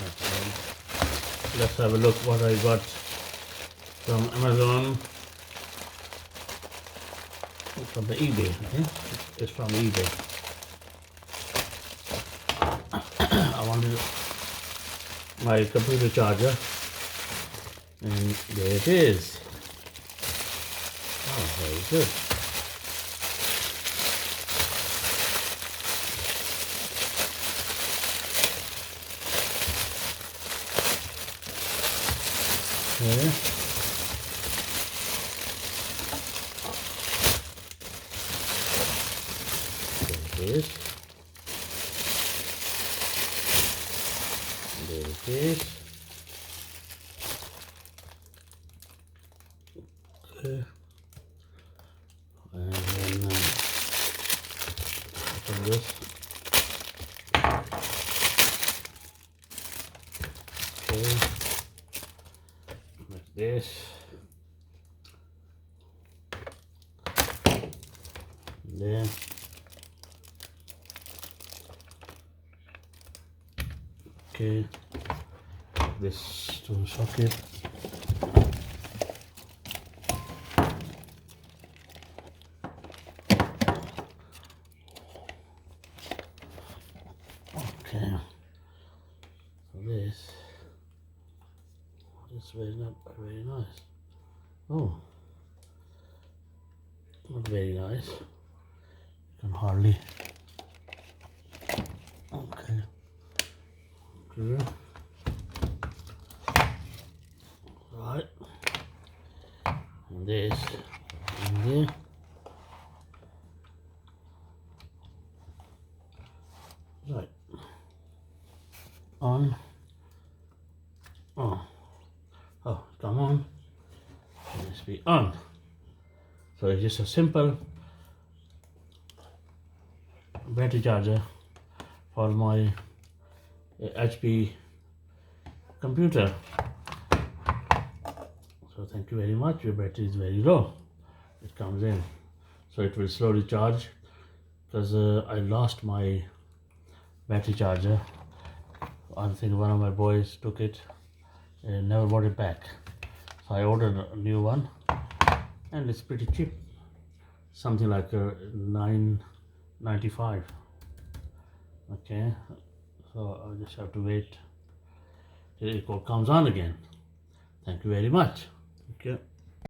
Okay. Let's have a look what I got from Amazon. From the eBay, okay? It's from eBay. I wanted my computer charger, and there it is. Oh, very good. Okay. There it is. There it is. Okay. And then open this. Okay. Like this. There. Okay. This to the socket. Okay. So this is not very nice. Oh, not very nice. You can hardly. Okay. Good. Right. And this in here. Right. On. Oh. Oh, come on. It must be on. So it's just a simple battery charger for my HP computer. So thank you very much. Your battery is very low. It comes in, so it will slowly charge, because I lost my battery charger. I think one of my boys took it and never brought it back. So I ordered a new one, and it's pretty cheap, something like $9.95. Okay, so I just have to wait till it comes on again. Thank you very much.